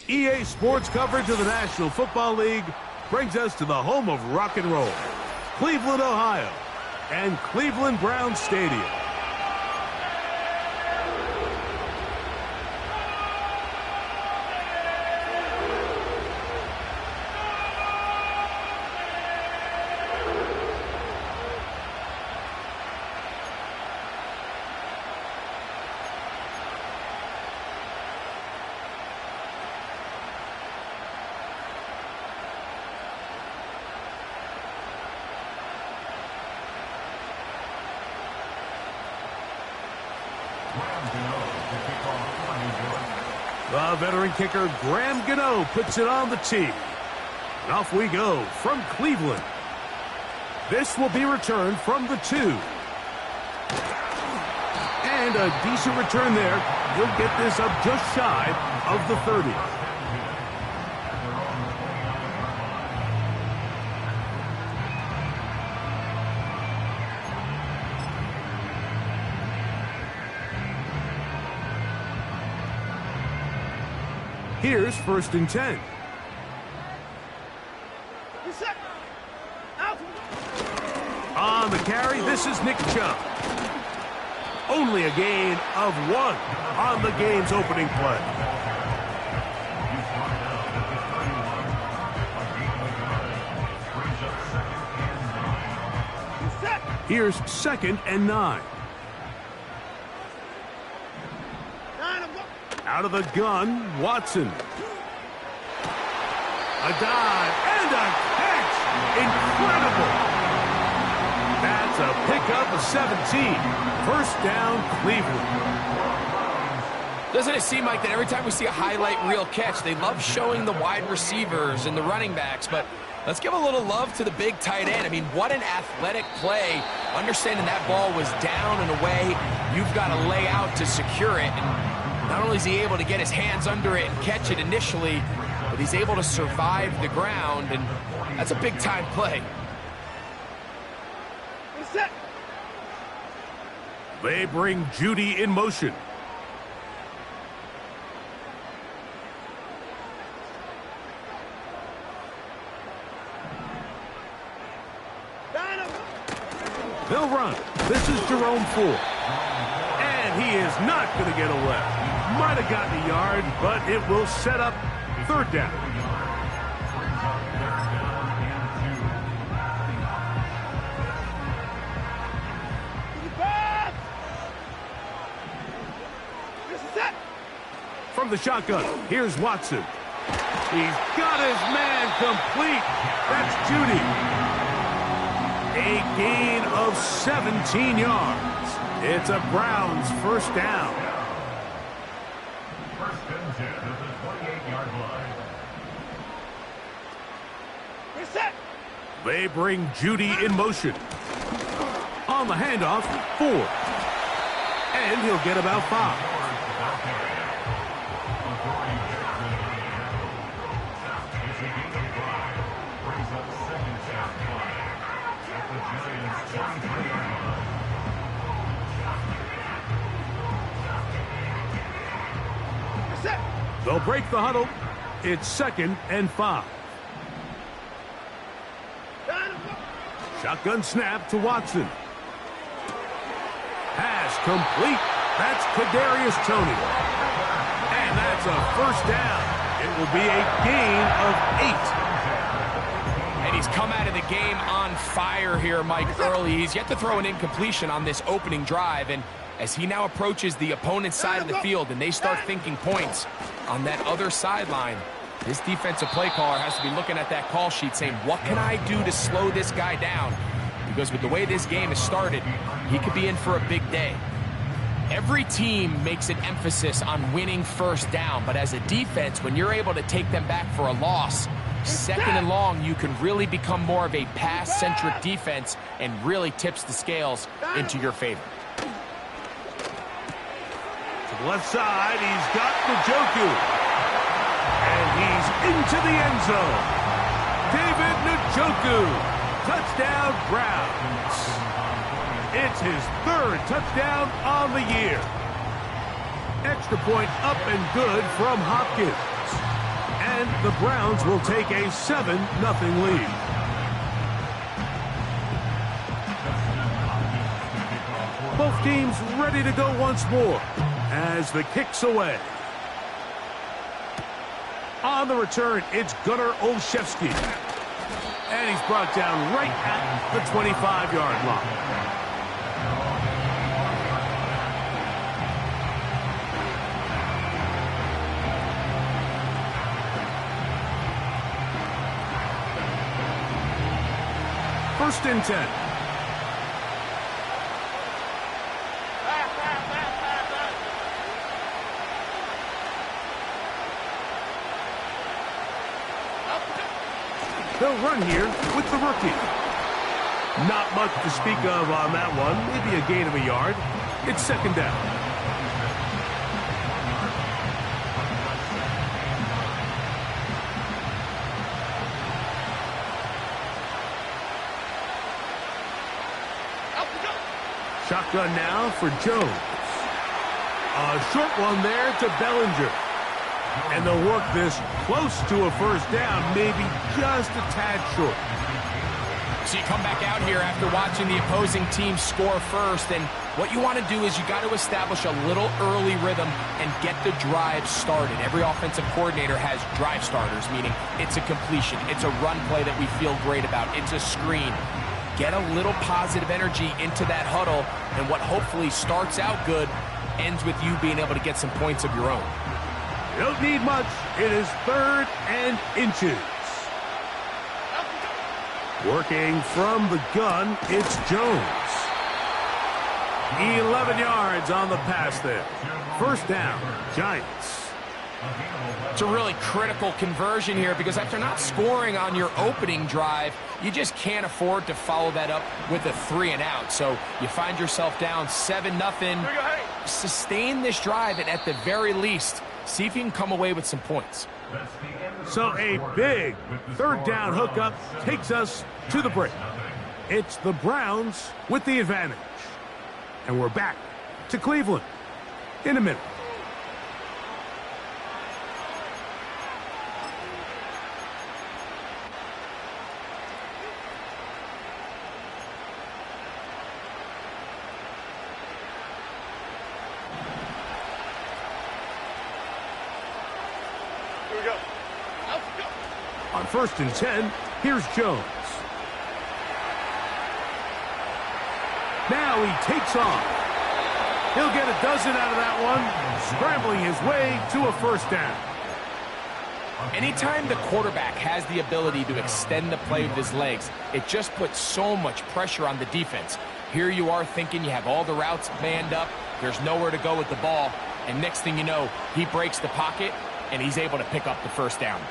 EA Sports coverage of the National Football League brings us to the home of rock and roll, Cleveland, Ohio, and Cleveland Browns Stadium. The veteran kicker, Graham Gano, puts it on the tee. And off we go from Cleveland. This will be returned from the 2. And a decent return there. He'll get this up just shy of the 30. Here's 1st and 10. On the carry, this is Nick Chubb. Only a gain of 1 on the game's opening play. Here's 2nd and 9. Out of the gun, Watson. A dive and a catch. Incredible. That's a pickup of 17. 1st down, Cleveland. Doesn't it seem like that every time we see a highlight reel catch, they love showing the wide receivers and the running backs, but let's give a little love to the big tight end. I mean, what an athletic play. Understanding that ball was down and away, you've got to lay out to secure it. And not only is he able to get his hands under it and catch it initially, but he's able to survive the ground, and that's a big-time play. They bring Judy in motion. They'll run. This is Jerome Ford. And he is not going to get away. Might have gotten a yard, but it will set up 3rd down. From the shotgun, here's Watson. He's got his man complete. That's Judy. A gain of 17 yards. It's a Browns 1st down. 1st and 10 at the 28-yard line. Reset. They bring Judy in motion. On the handoff, Ford. And he'll get about 5. They'll break the huddle. It's 2nd and 5. Shotgun snap to Watson. Pass complete. That's Kadarius Toney. And that's a 1st down. It will be a gain of 8. And he's come out of the game on fire here, Mike, early. He's yet to throw an incompletion on this opening drive, and as he now approaches the opponent's side of the field and they start thinking points on that other sideline, this defensive play caller has to be looking at that call sheet saying, what can I do to slow this guy down? Because with the way this game has started, he could be in for a big day. Every team makes an emphasis on winning 1st down, but as a defense, when you're able to take them back for a loss, 2nd and long, you can really become more of a pass-centric defense and really tips the scales into your favor. Left side, he's got Njoku. And he's into the end zone. David Njoku. Touchdown, Browns. It's his 3rd touchdown on the year. Extra point up and good from Hopkins. And the Browns will take a 7-0 lead. Both teams ready to go once more as the kick's away. On the return, it's Gunnar Olszewski. And he's brought down right at the 25-yard line. First and 10. They'll run here with the rookie. Not much to speak of on that one. Maybe a gain of a yard. It's second down. Shotgun now for Jones. A short one there to Bellinger. And they'll work this close to a first down, maybe just a tad short. So you come back out here after watching the opposing team score first, and what you want to do is you got to establish a little early rhythm and get the drive started. Every offensive coordinator has drive starters, meaning it's a completion, it's a run play that we feel great about, it's a screen. Get a little positive energy into that huddle, and what hopefully starts out good ends with you being able to get some points of your own. You don't need much. It is 3rd and inches. Working from the gun, it's Jones. 11 yards on the pass there. First down, Giants. It's a really critical conversion here because after not scoring on your opening drive, you just can't afford to follow that up with a 3-and-out. So you find yourself down 7-0. Sustain this drive, and at the very least, see if you can come away with some points. So a big 3rd down hookup takes us to the break. It's the Browns with the advantage. And we're back to Cleveland in a minute. On 1st and 10, here's Jones. Now he takes off. He'll get a dozen out of that one, scrambling his way to a first down. Anytime the quarterback has the ability to extend the play with his legs, it just puts so much pressure on the defense. Here you are thinking you have all the routes manned up, there's nowhere to go with the ball, and next thing you know, he breaks the pocket, and he's able to pick up the first down.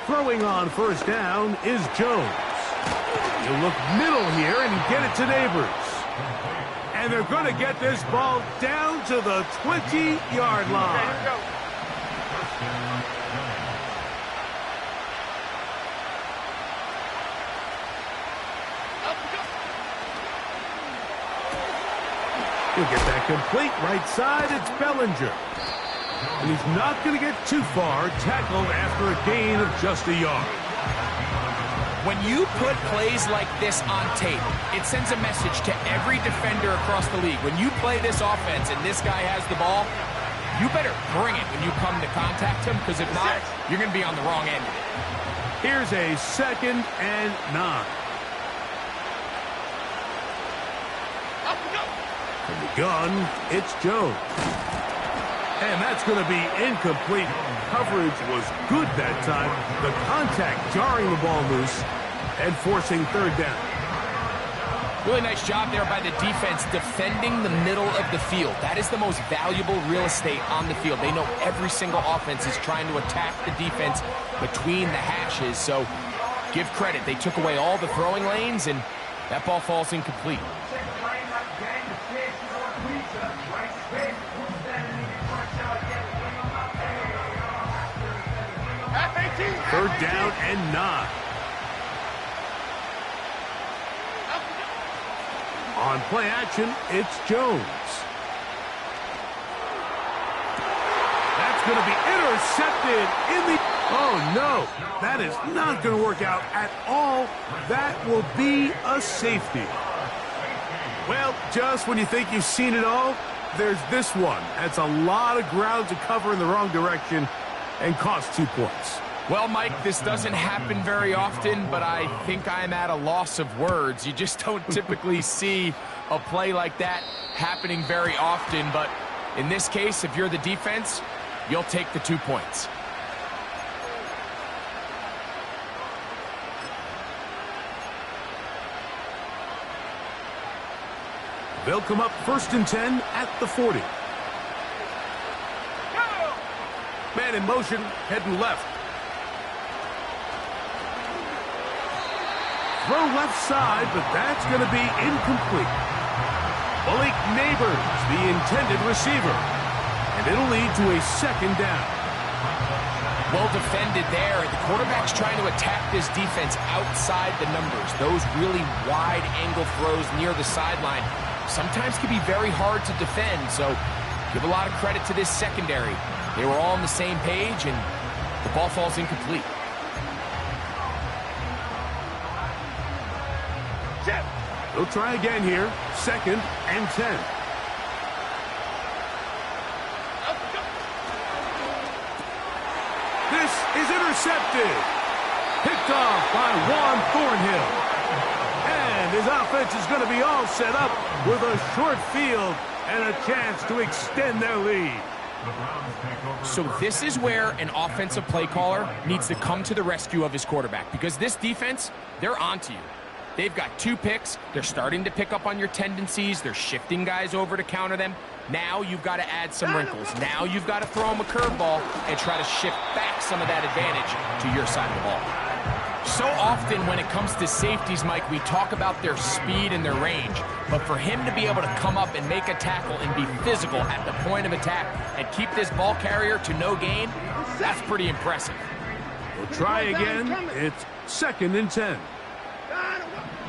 Throwing on first down is Jones. He'll look middle here and get it to Neighbors. And they're going to get this ball down to the 20-yard line. He'll get that complete right side. It's Bellinger. And he's not going to get too far, tackled after a gain of just a yard. When you put plays like this on tape, it sends a message to every defender across the league. When you play this offense and this guy has the ball, you better bring it when you come to contact him, because if not, you're going to be on the wrong end of it. Here's a 2nd and 9. From the gun, it's Jones. And that's going to be incomplete. Coverage was good that time. The contact jarring the ball loose and forcing 3rd down. Really nice job there by the defense defending the middle of the field. That is the most valuable real estate on the field. They know every single offense is trying to attack the defense between the hashes. So give credit. They took away all the throwing lanes, and that ball falls incomplete. Third down and 9. On play action, it's Jones. going to be intercepted in the... Oh, no. That is not going to work out at all. That will be a safety. Well, just when you think you've seen it all, there's this one. That's a lot of ground to cover in the wrong direction and cost 2 points. Well, Mike, this doesn't happen very often, but I think I'm at a loss of words. You just don't typically see a play like that happening very often, but in this case, if you're the defense, you'll take the 2 points. They'll come up 1st and 10 at the 40. Man in motion, heading left. Throw left side, but that's going to be incomplete. Malik Neighbors, the intended receiver. And it'll lead to a 2nd down. Well defended there. The quarterback's trying to attack this defense outside the numbers. Those really wide angle throws near the sideline sometimes can be very hard to defend, so give a lot of credit to this secondary. They were all on the same page, and the ball falls incomplete. They'll try again here. 2nd and 10. This is intercepted. Picked off by Juan Thornhill. And his offense is going to be all set up with a short field and a chance to extend their lead. So this is where an offensive play caller needs to come to the rescue of his quarterback, because this defense, they're onto you. They've got 2 picks. They're starting to pick up on your tendencies. They're shifting guys over to counter them. Now you've got to add some wrinkles. Now you've got to throw them a curveball and try to shift back some of that advantage to your side of the ball. So often when it comes to safeties, Mike, we talk about their speed and their range. But for him to be able to come up and make a tackle and be physical at the point of attack and keep this ball carrier to no gain, that's pretty impressive. We'll try again. It's 2nd and 10.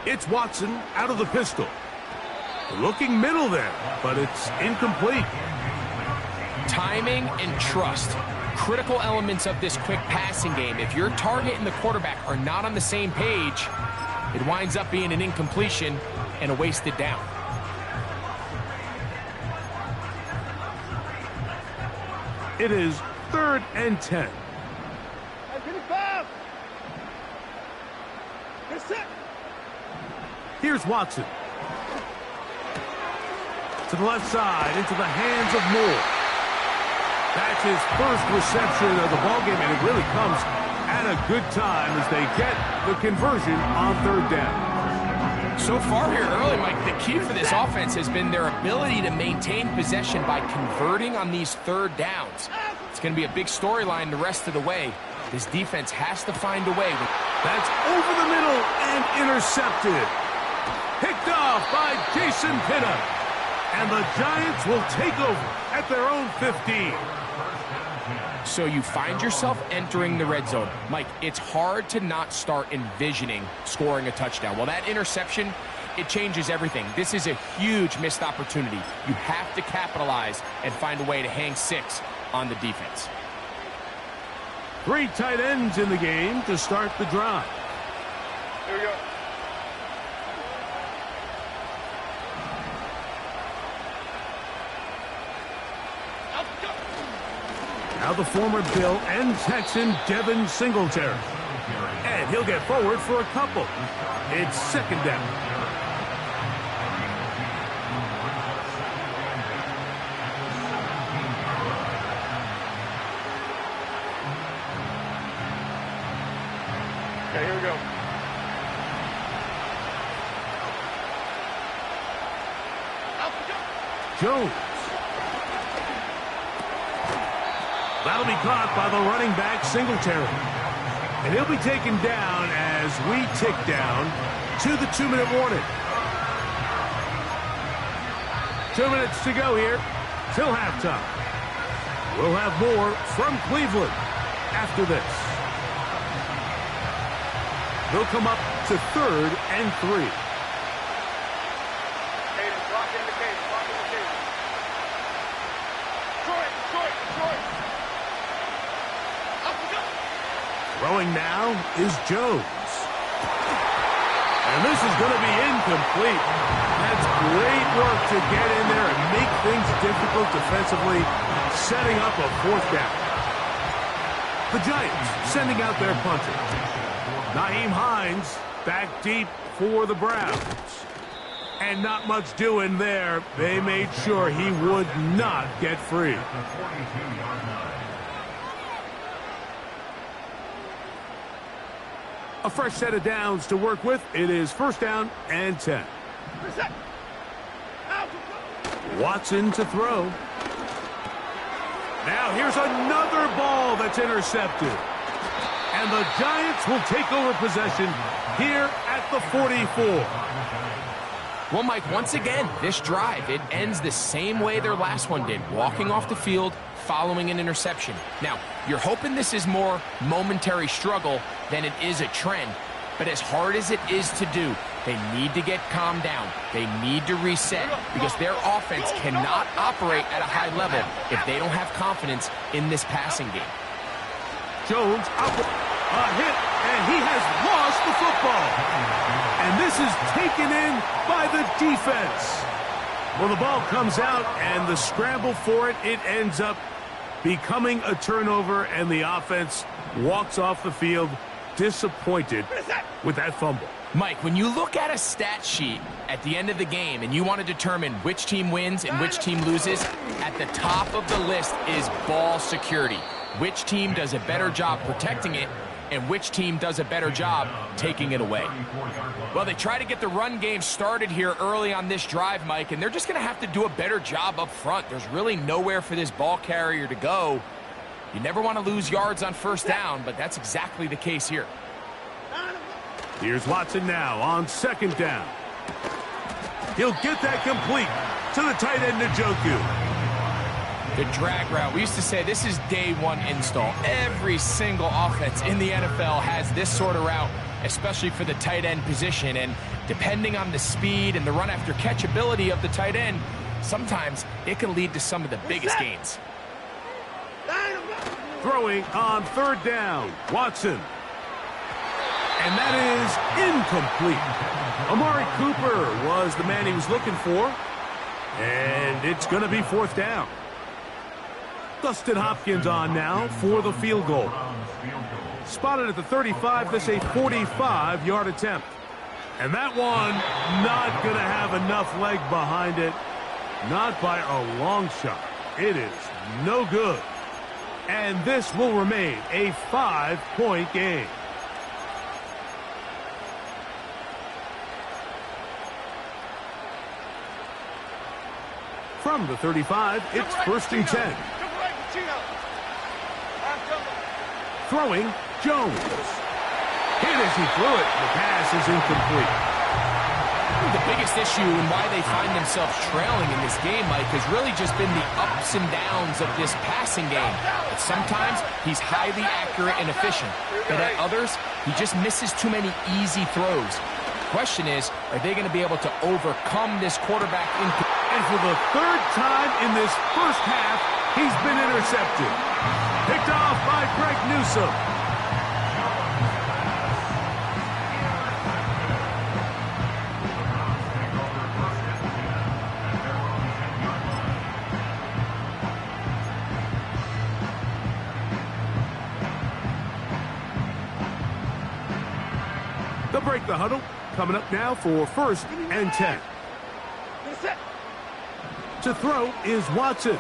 It's Watson out of the pistol. Looking middle there, but it's incomplete. Timing and trust, critical elements of this quick passing game. If your target and the quarterback are not on the same page, it winds up being an incompletion and a wasted down. It is 3rd and 10. Here's Watson. To the left side, into the hands of Moore. That's his first reception of the ballgame, and it really comes at a good time as they get the conversion on 3rd down. So far here early, Mike, the key for this offense has been their ability to maintain possession by converting on these 3rd downs. It's going to be a big storyline the rest of the way. This defense has to find a way. That's over the middle and intercepted. Picked off by Jason Pitta. And the Giants will take over at their own 15. So you find yourself entering the red zone. Mike, it's hard to not start envisioning scoring a touchdown. Well, that interception, it changes everything. This is a huge missed opportunity. You have to capitalize and find a way to hang 6 on the defense. 3 tight ends in the game to start the drive. Here we go. Now the former Bill and Texan Devin Singletary. And he'll get forward for a couple. It's 2nd down. Okay, here we go. Jones. That'll be caught by the running back, Singletary. And he'll be taken down as we tick down to the 2-minute warning. 2 minutes to go here till halftime. We'll have more from Cleveland after this. They'll come up to 3rd and 3. Lock in the cage. Short. Throwing now is Jones. And this is going to be incomplete. That's great work to get in there and make things difficult defensively, setting up a fourth down. The Giants sending out their punter. Nyheim Hines back deep for the Browns. And not much doing there. They made sure he would not get free. A fresh set of downs to work with. It is first down and 10. Watson to throw. Now here's another ball that's intercepted. And the Giants will take over possession here at the 44. Well, Mike, once again, this drive, it ends the same way their last one did, walking off the field, following an interception. Now, you're hoping this is more momentary struggle than it is a trend, but as hard as it is to do, they need to get calmed down. They need to reset because their offense cannot operate at a high level if they don't have confidence in this passing game. Jones up, a hit, and he has lost the football. And this is taken in by the defense. Well, the ball comes out, and the scramble for it, it ends up becoming a turnover, and the offense walks off the field disappointed with that fumble. Mike, when you look at a stat sheet at the end of the game and you want to determine which team wins and which team loses, at the top of the list is ball security. Which team does a better job protecting it and which team does a better job taking it away. Well, they try to get the run game started here early on this drive, Mike, and they're just going to have to do a better job up front. There's really nowhere for this ball carrier to go. You never want to lose yards on first down, but that's exactly the case here. Here's Watson now on second down. He'll get that complete to the tight end, Njoku. The drag route. We used to say this is day one install. Every single offense in the NFL has this sort of route, especially for the tight end position. And depending on the speed and the run after catch ability of the tight end, sometimes it can lead to some of the biggest gains. Throwing on third down, Watson. And that is incomplete. Amari Cooper was the man he was looking for. And it's going to be fourth down. Dustin Hopkins on now for the field goal. Spotted at the 35, this a 45-yard attempt. And that one not going to have enough leg behind it. Not by a long shot. It is no good. And this will remain a 5-point game. From the 35, it's first and 10. Throwing, Jones. Hit as he threw it. The pass is incomplete. The biggest issue and why they find themselves trailing in this game, Mike, has really just been the ups and downs of this passing game. But sometimes he's highly accurate and efficient, but at others, he just misses too many easy throws. The question is, are they going to be able to overcome this quarterback? And for the third time in this first half, he's been intercepted. Picked off by Greg Newsome. They'll break the huddle. Coming up now for first and 10. To throw is Watson.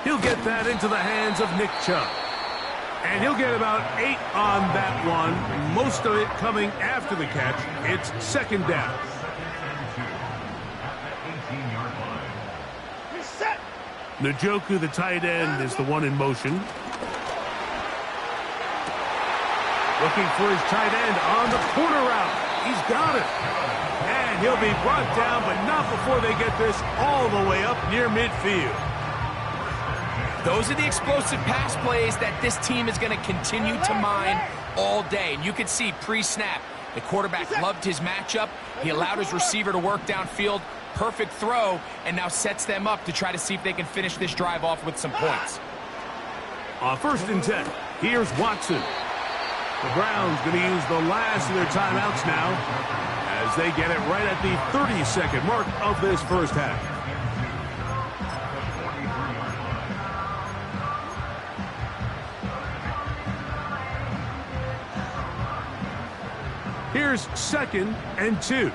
He'll get that into the hands of Nick Chubb. And he'll get about 8 on that one. Most of it coming after the catch. It's second down. Njoku, the tight end, is the one in motion. Looking for his tight end on the corner route. He's got it. And he'll be brought down, but not before they get this all the way up near midfield. Those are the explosive pass plays that this team is going to continue to mine all day. And you can see pre-snap, the quarterback loved his matchup. He allowed his receiver to work downfield. Perfect throw, and now sets them up to try to see if they can finish this drive off with some points. On first and 10, here's Watson. The Browns going to use the last of their timeouts now as they get it right at the 30-second mark of this first half. Here's 2nd and 2.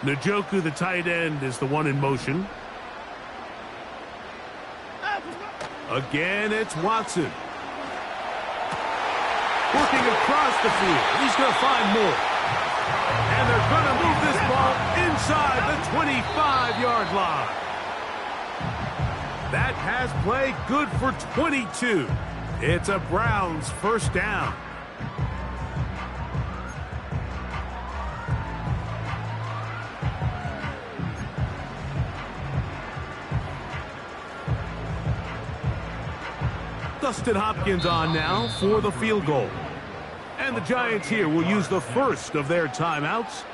Njoku, the tight end, is the one in motion. Again, it's Watson. Working across the field. He's going to find more. And they're going to move this ball inside the 25-yard line. That pass play good for 22. It's a Browns first down. Dustin Hopkins on now for the field goal. And the Giants here will use the first of their timeouts.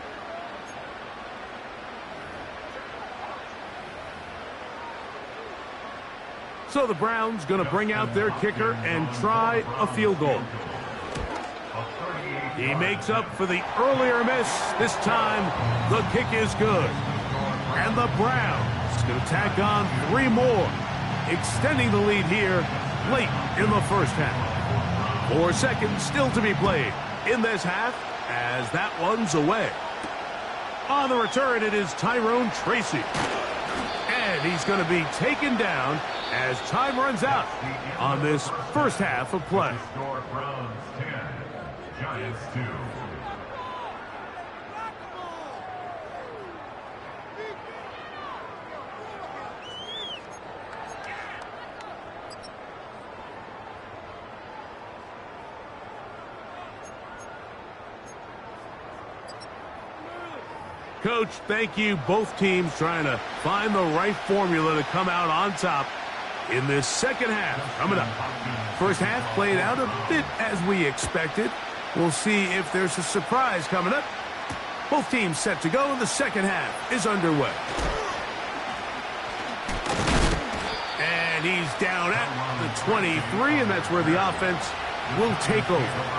So the Browns going to bring out their kicker and try a field goal. He makes up for the earlier miss. This time, the kick is good. And the Browns going to tack on 3 more, extending the lead here late in the first half. 4 seconds still to be played in this half as that one's away. On the return, it is Tyrone Tracy. And he's going to be taken down as time runs out on this first half of play. Browns 10, Giants 2. Coach, thank you. Both teams trying to find the right formula to come out on top in this second half. Coming up. First half played out a bit as we expected. We'll see if there's a surprise coming up. Both teams set to go, and the second half is underway. And he's down at the 23, and that's where the offense will take over.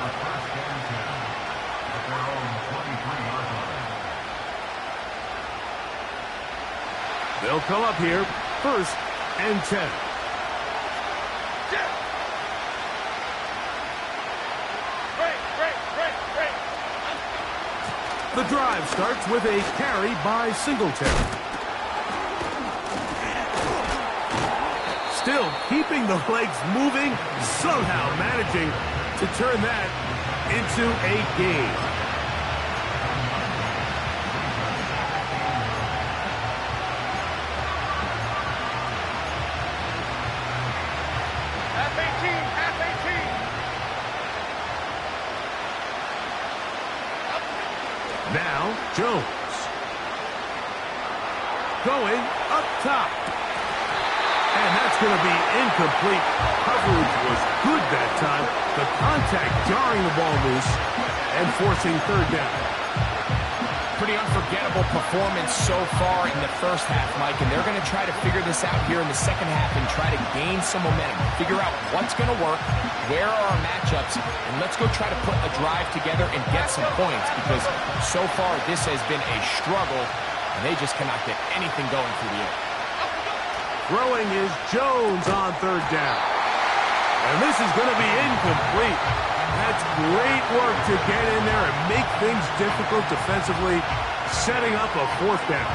They'll come up here, 1st and 10. The drive starts with a carry by Singletary. Still keeping the legs moving, somehow managing to turn that into a gain. Now, Jones. Going up top. And that's going to be incomplete. Coverage was good that time. The contact jarring the ball loose and forcing 3rd down. Pretty unforgettable performance so far in the first half, Mike, and they're going to try to figure this out here in the second half and try to gain some momentum. Figure out what's going to work, where are our matchups, and let's go try to put a drive together and get some points, because so far this has been a struggle, and they just cannot get anything going through the air. Throwing is Jones on 3rd down. And this is going to be incomplete. That's great work to get in there and make things difficult defensively, setting up a 4th down.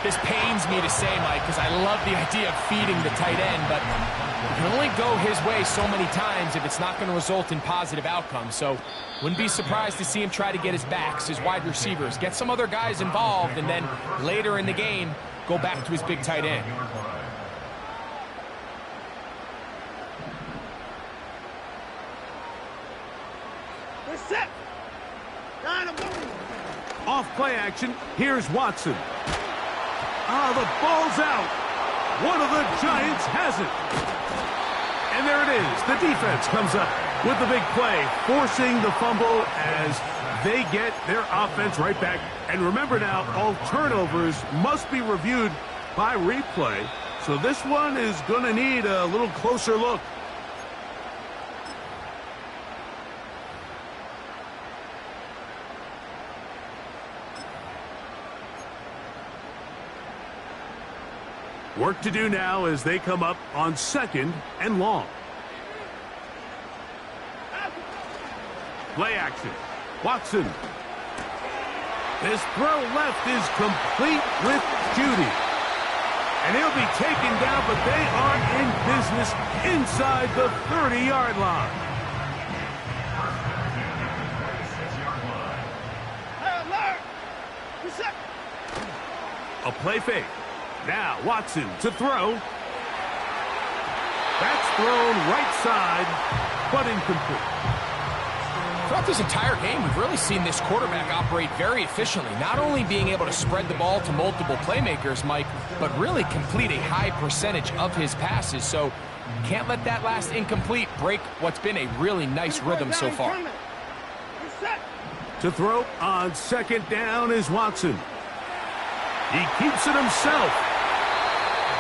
This pains me to say, Mike, because I love the idea of feeding the tight end, but it can only go his way so many times if it's not going to result in positive outcomes. So wouldn't be surprised to see him try to get his backs, his wide receivers, get some other guys involved, and then later in the game, go back to his big tight end. Set. Off play action, here's Watson. The ball's out. One of the Giants has it. And there it is. The defense comes up with the big play, forcing the fumble as they get their offense right back. And remember now, all turnovers must be reviewed by replay. So this one is going to need a little closer look. Work to do now as they come up on 2nd and long. Play action. Watson. This throw left is complete with Judy. And he'll be taken down, but they are in business inside the 30-yard line. A play fake. Now Watson to throw. That's thrown right side, but incomplete. Throughout this entire game, we've really seen this quarterback operate very efficiently, not only being able to spread the ball to multiple playmakers, Mike, but really complete a high percentage of his passes. So can't let that last incomplete break what's been a really nice rhythm so far. To throw on 2nd down is Watson. He keeps it himself.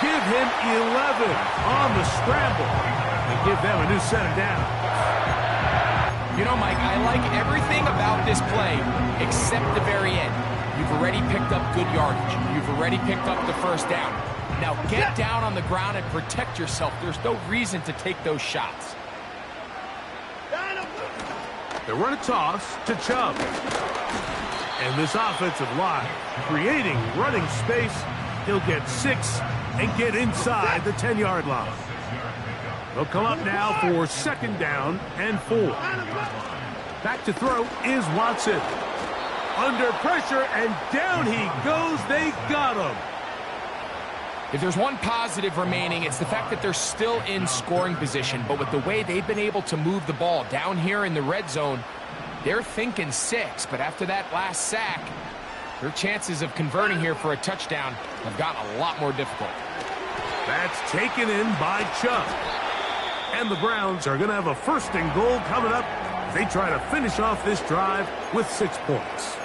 Give him 11 on the scramble and give them a new set of downs. You know, Mike, I like everything about this play except the very end. You've already picked up good yardage. You've already picked up the first down. Now get down on the ground and protect yourself. There's no reason to take those shots. They run a toss to Chubb. And this offensive line creating running space. He'll get 6 and get inside the 10-yard line. They'll come up now for 2nd down and 4. Back to throw is Watson. Under pressure, and down he goes. They got him. If there's one positive remaining, it's the fact that they're still in scoring position. But with the way they've been able to move the ball down here in the red zone, they're thinking 6. But after that last sack, their chances of converting here for a touchdown have gotten a lot more difficult. That's taken in by Chubb. And the Browns are going to have a 1st and goal coming up as they try to finish off this drive with 6 points.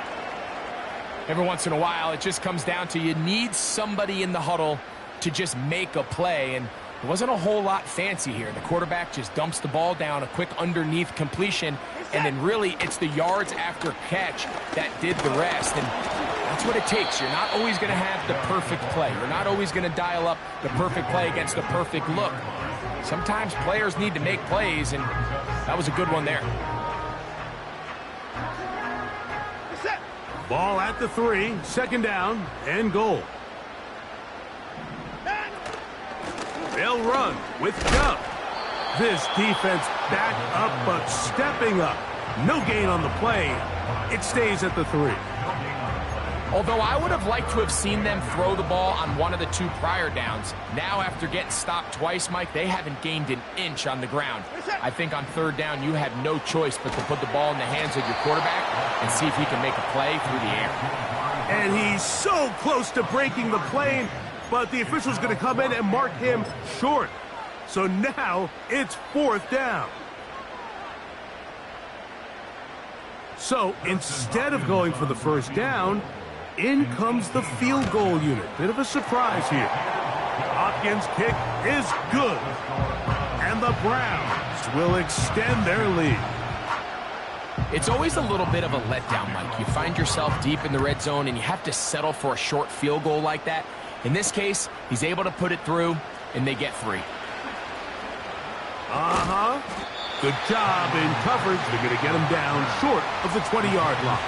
Every once in a while, it just comes down to you need somebody in the huddle to just make a play. And it wasn't a whole lot fancy here. The quarterback just dumps the ball down, a quick underneath completion, and then really it's the yards after catch that did the rest. And that's what it takes. You're not always going to have the perfect play. You're not always going to dial up the perfect play against the perfect look. Sometimes players need to make plays, and that was a good one there. Ball at the 3, 2nd down and goal. They'll run with Chubb. This defense back up but stepping up. No gain on the play. It stays at the 3. Although I would have liked to have seen them throw the ball on one of the 2 prior downs. Now, after getting stopped twice, Mike, they haven't gained an inch on the ground. I think on 3rd down, you had no choice but to put the ball in the hands of your quarterback and see if he can make a play through the air. And he's so close to breaking the plane, but the official's going to come in and mark him short. So now it's 4th down. So instead of going for the 1st down, in comes the field goal unit. Bit of a surprise here. Hopkins' kick is good. And the Browns will extend their lead. It's always a little bit of a letdown, Mike. You find yourself deep in the red zone and you have to settle for a short field goal like that. In this case, he's able to put it through, and they get 3. Good job in coverage. They're going to get him down short of the 20-yard line.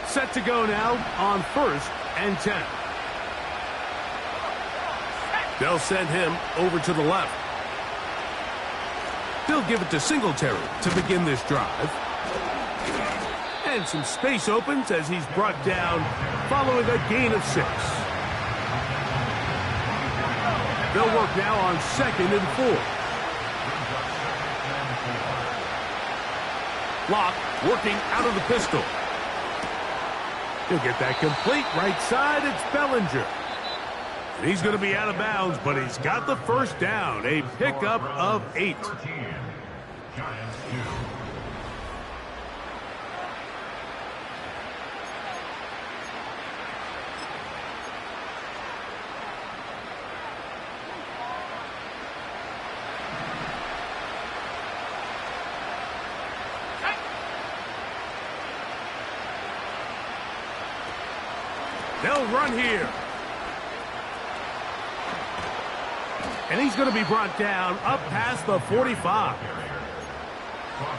Set to go now on 1st and 10. They'll send him over to the left. They'll give it to Singletary to begin this drive. And some space opens as he's brought down following a gain of 6. They'll work now on 2nd and 4. Lock working out of the pistol. He'll get that complete right side. It's Bellinger. And he's going to be out of bounds, but he's got the 1st down. A pickup of 8. Giants 2. They'll run here. And he's going to be brought down up past the 45.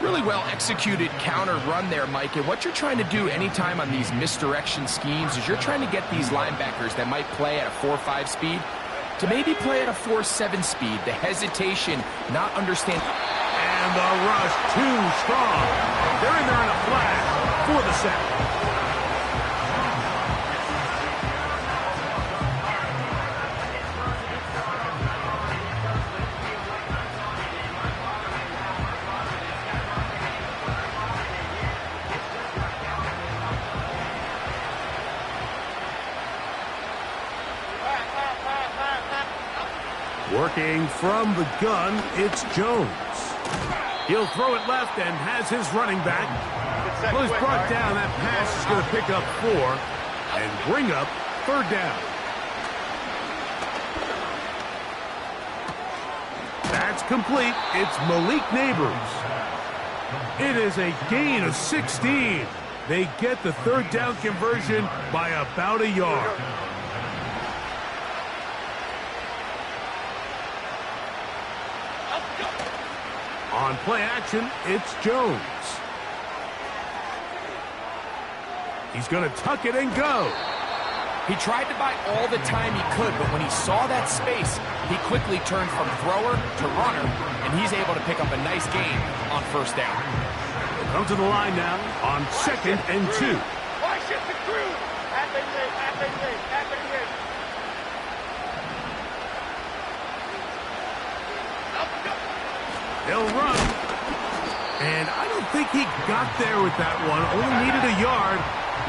Really well executed counter run there, Mike. And what you're trying to do anytime on these misdirection schemes is you're trying to get these linebackers that might play at a 4.5 speed to maybe play at a 4.7 speed. The hesitation, not understand. And the rush too strong. They're in there in a flash for the sack. Working from the gun, it's Jones. He'll throw it left and has his running back. Well, he's brought down. That pass is going to pick up 4 and bring up 3rd down. That's complete. It's Malik Neighbors. It is a gain of 16. They get the 3rd down conversion by about a yard. On play action, it's Jones. He's going to tuck it and go. He tried to buy all the time he could, but when he saw that space, he quickly turned from thrower to runner, and he's able to pick up a nice gain on 1st down. They'll come to the line now on 2nd and 2. Why shift the crew? They'll run. And I don't think he got there with that one. Only needed a yard.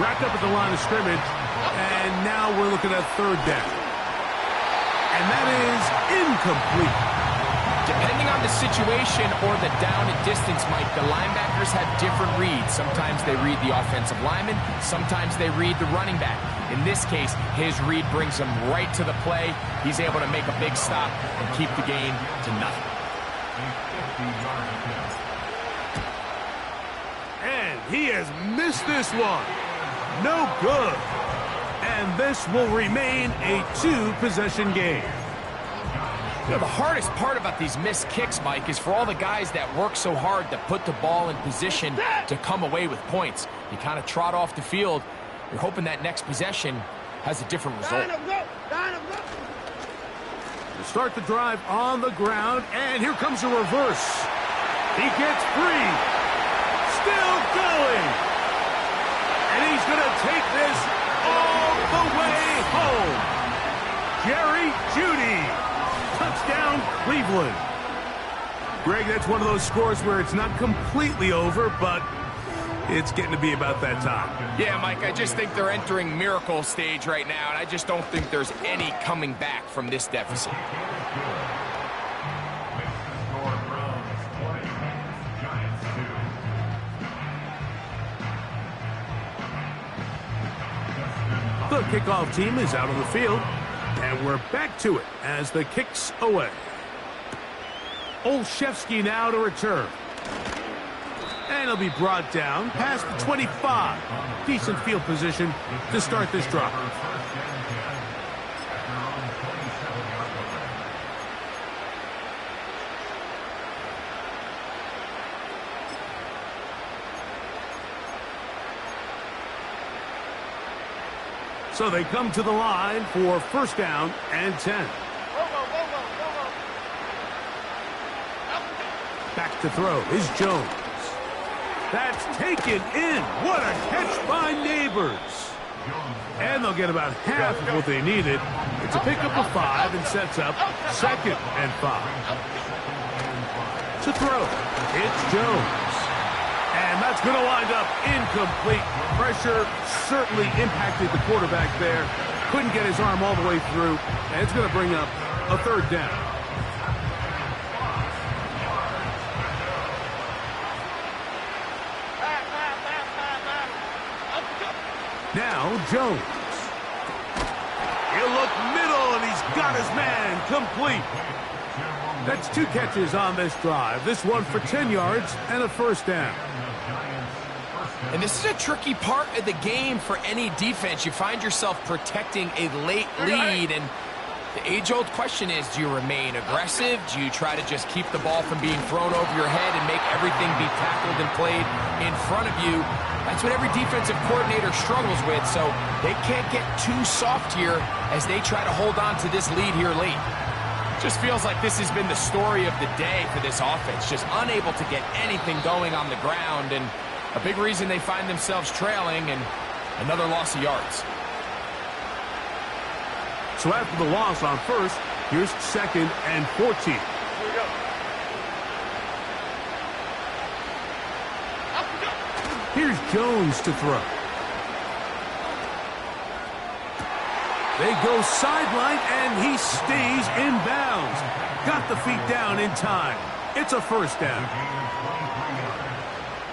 Wrapped up at the line of scrimmage. And now we're looking at 3rd down. And that is incomplete. Depending on the situation or the down and distance, Mike, the linebackers have different reads. Sometimes they read the offensive lineman. Sometimes they read the running back. In this case, his read brings him right to the play. He's able to make a big stop and keep the gain to nothing. And he has missed this one. No good. And this will remain a 2-possession game. You know, the hardest part about these missed kicks, Mike, is for all the guys that work so hard to put the ball in position to come away with points. You kind of trot off the field. You're hoping that next possession has a different result. Start the drive on the ground, and here comes a reverse. He gets free. Still going. And he's going to take this all the way home. Jerry Jeudy. Touchdown, Cleveland. Greg, that's one of those scores where it's not completely over, but it's getting to be about that time. Yeah, Mike, I just think they're entering miracle stage right now, and I just don't think there's any coming back from this deficit. The kickoff team is out on the field, and we're back to it as the kick's away. Olszewski now to return. And he'll be brought down past the 25. Decent field position to start this drive. So they come to the line for 1st down and 10. Back to throw is Jones. That's taken in. What a catch by Neighbors. And they'll get about half of what they needed. It's a pickup of 5 and sets up 2nd and 5. To throw, it's Jones. And that's going to wind up incomplete. Pressure certainly impacted the quarterback there. Couldn't get his arm all the way through. And it's going to bring up a 3rd down. Now Jones. He'll look middle, and he's got his man complete. That's 2 catches on this drive. This one for 10 yards and a 1st down. And this is a tricky part of the game for any defense. You find yourself protecting a late lead, and the age-old question is, do you remain aggressive? Do you try to just keep the ball from being thrown over your head and make everything be tackled and played in front of you? That's what every defensive coordinator struggles with, so they can't get too soft here as they try to hold on to this lead here late. Just feels like this has been the story of the day for this offense, just unable to get anything going on the ground, and a big reason they find themselves trailing and another loss of yards. So after the loss on first, here's 2nd and 14. Here we go. Here's Jones to throw. They go sideline, and he stays in bounds. Got the feet down in time. It's a first down.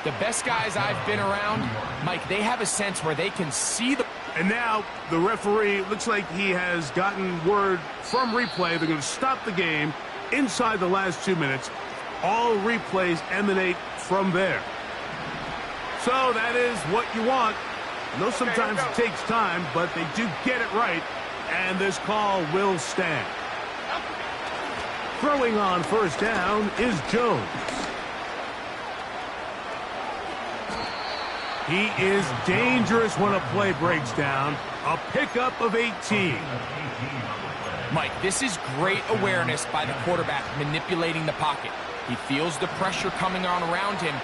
The best guys I've been around, Mike, they have a sense where they can see the... And now the referee, looks like he has gotten word from replay. They're going to stop the game inside the last 2 minutes. All replays emanate from there. So that is what you want. I know sometimes it takes time, but they do get it right, and this call will stand. Throwing on first down is Jones. He is dangerous when a play breaks down. A pickup of 18. Mike, this is great awareness by the quarterback manipulating the pocket. He feels the pressure coming on around him,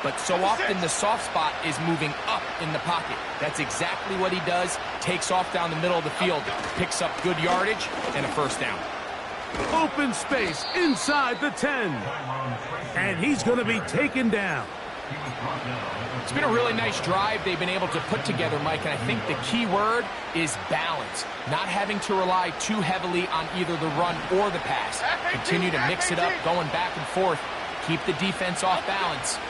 but so often the soft spot is moving up in the pocket. That's exactly what he does. Takes off down the middle of the field, picks up good yardage, and a first down. Open space inside the 10. And he's going to be taken down. It's been a really nice drive they've been able to put together, Mike, and I think the key word is balance. Not having to rely too heavily on either the run or the pass. Continue to mix it up, going back and forth. Keep the defense off balance.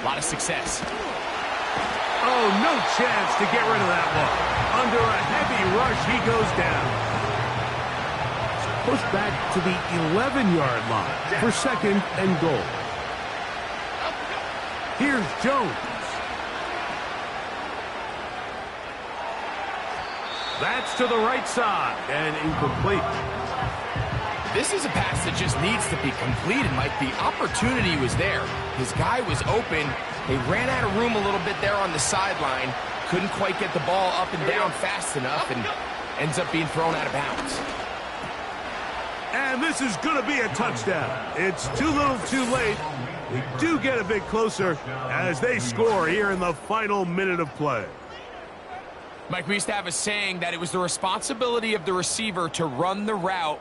A lot of success. Oh, no chance to get rid of that one. Under a heavy rush, he goes down. Pushed back to the 11-yard line for 2nd and goal. Here's Jones. That's to the right side and incomplete. This is a pass that just needs to be completed, Mike. The opportunity was there. His guy was open. They ran out of room a little bit there on the sideline. Couldn't quite get the ball up and down fast enough and ends up being thrown out of bounds. And this is going to be a touchdown. It's too little too late. We do get a bit closer as they score here in the final minute of play. Mike, we used to have a saying that it was the responsibility of the receiver to run the route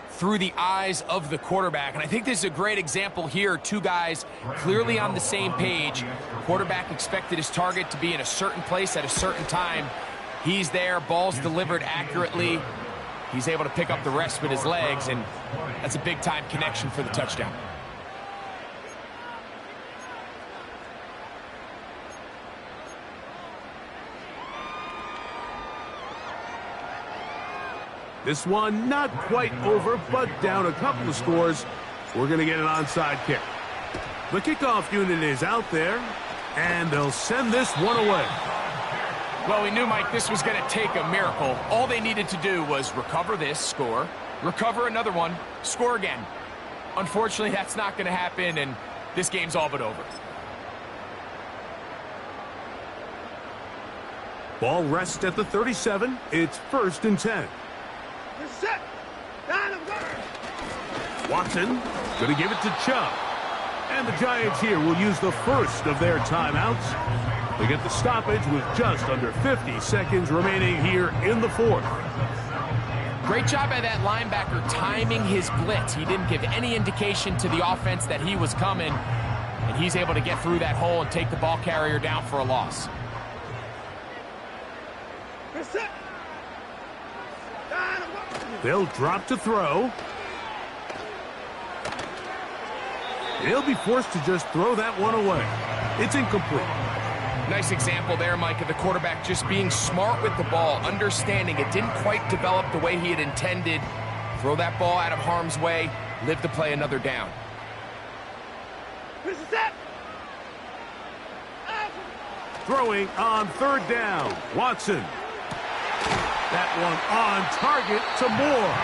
through the eyes of the quarterback. And I think this is a great example here. Two guys clearly on the same page. Quarterback expected his target to be in a certain place at a certain time. He's there, ball's delivered accurately. He's able to pick up the rest with his legs, and that's a big-time connection for the touchdown. This one not quite over, but down a couple of scores. We're going to get an onside kick. The kickoff unit is out there, and they'll send this one away. Well, we knew, Mike, this was going to take a miracle. All they needed to do was recover this, score, recover another one, score again. Unfortunately, that's not going to happen, and this game's all but over. Ball rests at the 37. It's 1st and 10. Set. Watson going to give it to Chubb. And the Giants here will use the first of their timeouts. They get the stoppage with just under 50 seconds remaining here in the 4th. Great job by that linebacker timing his blitz. He didn't give any indication to the offense that he was coming, and he's able to get through that hole and take the ball carrier down for a loss. They'll drop to throw. He'll be forced to just throw that one away. It's incomplete. Nice example there, Mike, of the quarterback just being smart with the ball, understanding it didn't quite develop the way he had intended. Throw that ball out of harm's way, live to play another down. Throwing on third down. Watson. That one on target to Moore.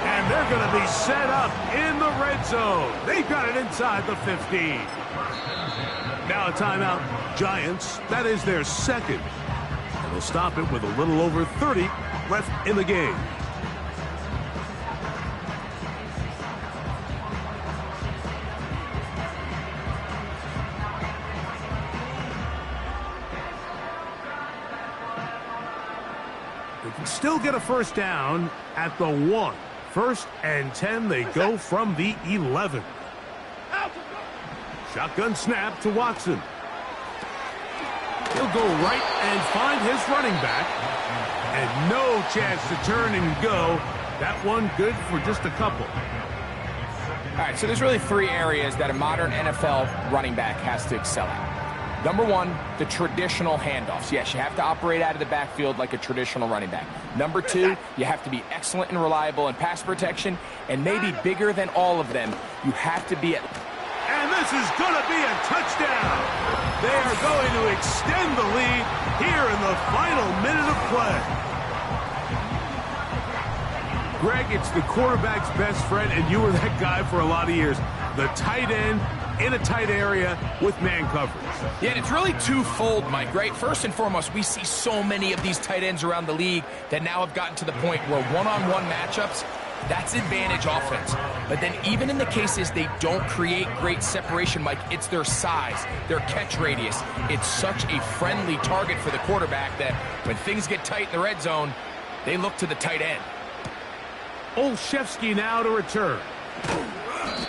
And they're going to be set up in the red zone. They've got it inside the 15. Now a timeout. Giants, that is their second. And they'll stop it with a little over 30 left in the game. They can still get a first down at the 1. First and 10, they go from the 11. Shotgun snap to Watson. He'll go right and find his running back. And no chance to turn and go. That one good for just a couple. All right, so there's really 3 areas that a modern NFL running back has to excel at. Number 1, the traditional handoffs. Yes, you have to operate out of the backfield like a traditional running back. Number 2, you have to be excellent and reliable in pass protection. And maybe bigger than all of them, you have to be at... And this is going to be a touchdown. They are going to extend the lead here in the final minute of play. Greg, it's the quarterback's best friend, and you were that guy for a lot of years. The tight end in a tight area with man coverage. Yeah, and it's really twofold, Mike, right? First and foremost, we see so many of these tight ends around the league that now have gotten to the point where one-on-one matchups, that's advantage offense. But then even in the cases they don't create great separation, Mike, it's their size, their catch radius. It's such a friendly target for the quarterback that when things get tight in the red zone, they look to the tight end. Olszewski now to return.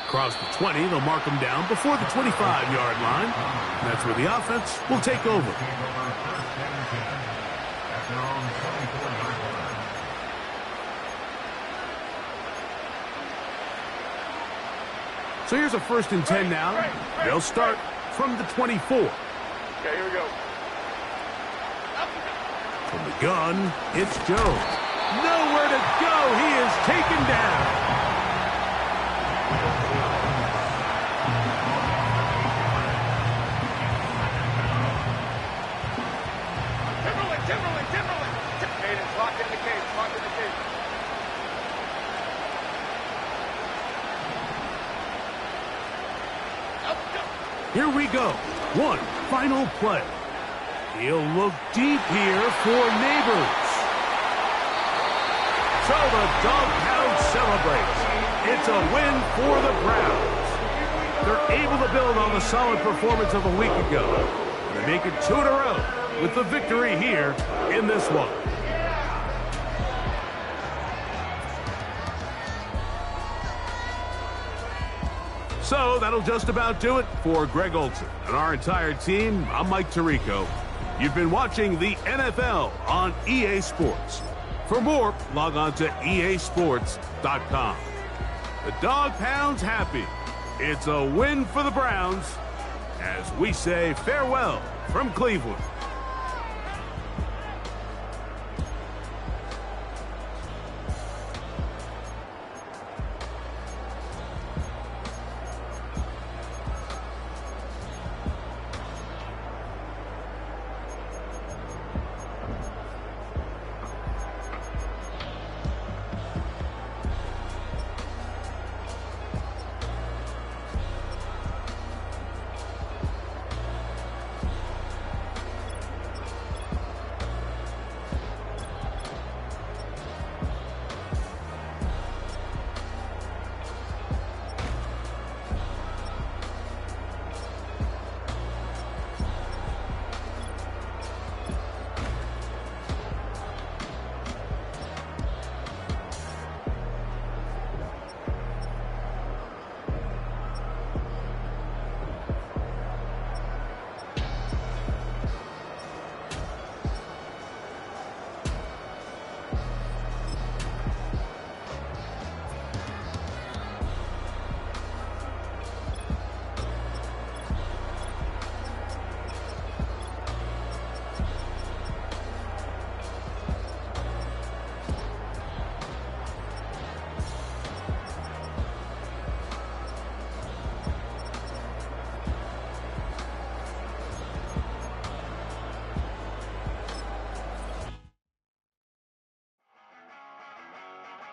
Across the 20, they'll mark him down before the 25-yard line. That's where the offense will take over. So here's a 1st and 10 now. They'll start from the 24. Okay, here we go. From the gun, it's Jones. Nowhere to go. He is taken down. Cadence, lock in the cage, lock in the cage. Here we go. One final play. He'll look deep here for Neighbors. So the Doghound celebrates. It's a win for the Browns. They're able to build on the solid performance of a week ago. They make it 2 in a row with the victory here in this one. So that'll just about do it for Greg Olsen and our entire team. I'm Mike Tirico. You've been watching the NFL on EA Sports. For more, log on to EASports.com. The Dog Pound's happy. It's a win for the Browns as we say farewell from Cleveland.